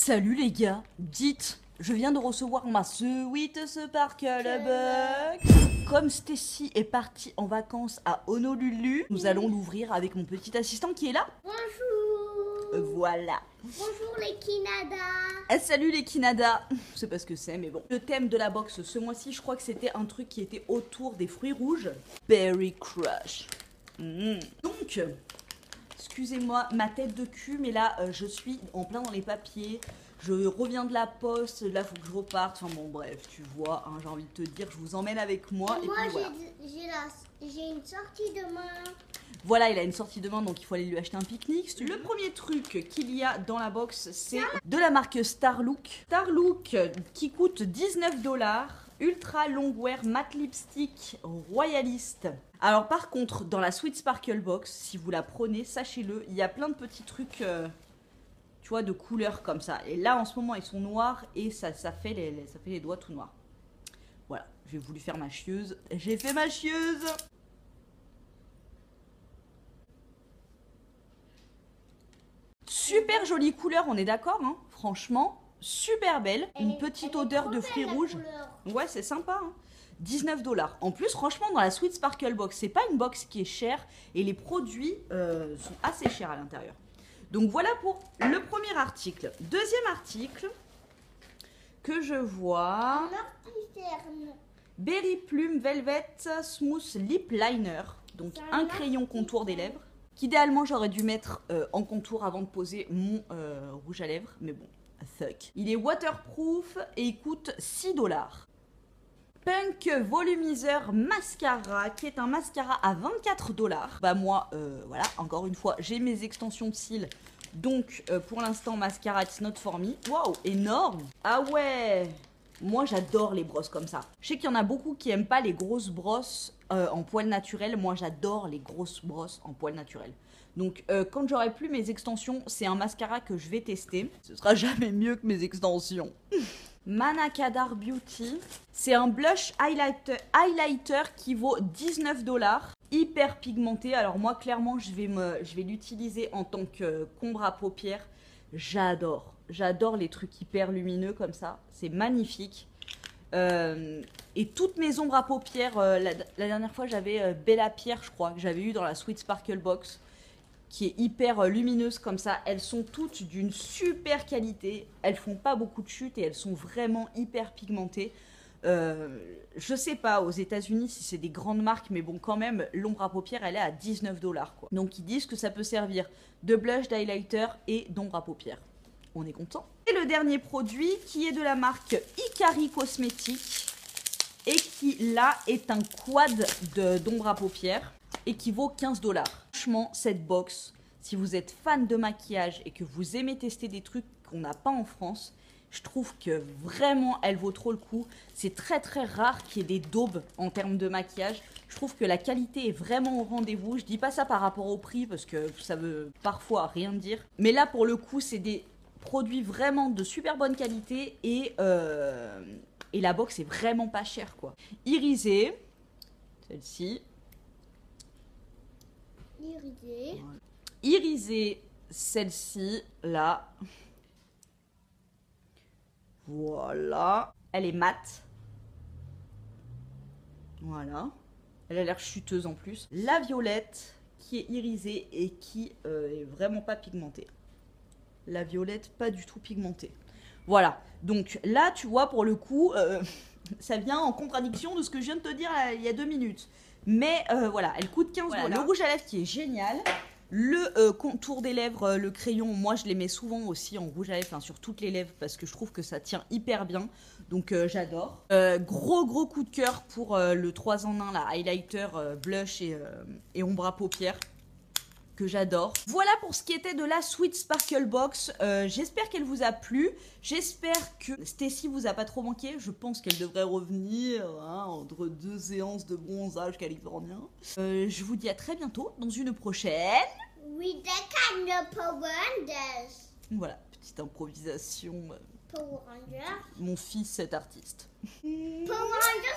Salut les gars, dites, je viens de recevoir ma Sweet Sparkle Box. Comme Stacy est partie en vacances à Honolulu, nous allons l'ouvrir avec mon petit assistant qui est là. Bonjour. Voilà. Bonjour les Kinada. Salut les Kinada. Je sais pas ce que c'est mais bon. Le thème de la box ce mois-ci, je crois que c'était un truc qui était autour des fruits rouges. Berry Crush. Donc, excusez-moi ma tête de cul, mais là je suis en plein dans les papiers. Je reviens de la poste, là faut que je reparte. Enfin bon bref, tu vois, hein, j'ai envie de te dire, je vous emmène avec moi. Moi puis, voilà. j'ai une sortie demain. Voilà, il a une sortie demain, donc il faut aller lui acheter un pique-nique. Le premier truc qu'il y a dans la box, c'est de la marque Starlook. Starlook qui coûte 19 $. Ultra Longwear Matte Lipstick Royaliste. Alors par contre, dans la Sweet Sparkle Box, si vous la prenez, sachez-le, il y a plein de petits trucs, tu vois, de couleurs comme ça. Et là, en ce moment, ils sont noirs et ça fait les doigts tout noirs. Voilà, j'ai voulu faire ma chieuse. J'ai fait ma chieuse. Super jolie couleur, on est d'accord, hein, franchement. Super belle, une petite odeur de fruits rouges. Ouais, c'est sympa, hein. 19 $. En plus, franchement, dans la Sweet Sparkle Box, c'est pas une box qui est chère et les produits sont assez chers à l'intérieur. Donc voilà pour le premier article. Deuxième article que je vois. Berry Plume Velvet Smooth Lip Liner. Donc un crayon contour des lèvres. Qu'idéalement j'aurais dû mettre en contour avant de poser mon rouge à lèvres. Mais bon, fuck. Il est waterproof et il coûte 6 $. Punk Volumiseur Mascara, qui est un mascara à 24 $. Bah moi, voilà, encore une fois, j'ai mes extensions de cils. Donc, pour l'instant, mascara, it's not for me. Waouh, énorme. Ah ouais. Moi, j'adore les brosses comme ça. Je sais qu'il y en a beaucoup qui aiment pas les grosses brosses en poil naturel. Moi, j'adore les grosses brosses en poil naturel. Donc, quand j'aurai plus mes extensions, c'est un mascara que je vais tester. Ce sera jamais mieux que mes extensions. Manakadar Beauty, c'est un blush highlighter qui vaut 19 $, hyper pigmenté. Alors moi clairement je vais l'utiliser en tant que combre à paupières. J'adore les trucs hyper lumineux comme ça, c'est magnifique. Et toutes mes ombres à paupières, la dernière fois j'avais Bella Pierre, je crois, que j'avais eu dans la Sweet Sparkle Box, qui est hyper lumineuse comme ça. Elles sont toutes d'une super qualité. Elles font pas beaucoup de chutes et elles sont vraiment hyper pigmentées. Je sais pas aux États-Unis si c'est des grandes marques, mais bon, quand même, l'ombre à paupières, elle est à 19 $, quoi. Donc, ils disent que ça peut servir de blush, d'highlighter et d'ombre à paupières. On est content. Et le dernier produit qui est de la marque Ikari Cosmetics et qui, là, est un quad d'ombre à paupières et qui vaut 15 $. Franchement, cette box, si vous êtes fan de maquillage et que vous aimez tester des trucs qu'on n'a pas en France, je trouve que vraiment elle vaut trop le coup. C'est très très rare qu'il y ait des daubes en termes de maquillage. Je trouve que la qualité est vraiment au rendez-vous. Je dis pas ça par rapport au prix parce que ça veut parfois rien dire. Mais là pour le coup c'est des produits vraiment de super bonne qualité et la box est vraiment pas chère quoi. Irisée, celle-ci. Irisée, celle-ci, là. Voilà. Elle est mate. Voilà. Elle a l'air chuteuse en plus. La violette, qui est irisée et qui est vraiment pas pigmentée. La violette, pas du tout pigmentée. Voilà. Donc là, tu vois, pour le coup, ça vient en contradiction de ce que je viens de te dire il y a 2 minutes. Mais voilà, elle coûte 15 $. Voilà. Le rouge à lèvres qui est génial. Le contour des lèvres, le crayon, moi je les mets souvent aussi en rouge à lèvres, enfin, sur toutes les lèvres parce que je trouve que ça tient hyper bien. Donc j'adore. Gros coup de cœur pour le 3 en 1, là, highlighter, blush et ombre à paupières. Que j'adore. Voilà pour ce qui était de la Sweet Sparkle Box. J'espère qu'elle vous a plu. J'espère que Stacy vous a pas trop manqué. Je pense qu'elle devrait revenir hein, entre 2 séances de bronzage californien. Je vous dis à très bientôt dans une prochaine. With the kind of Power Rangers. Voilà, petite improvisation. Power Rangers. Mon fils est artiste. Power Rangers.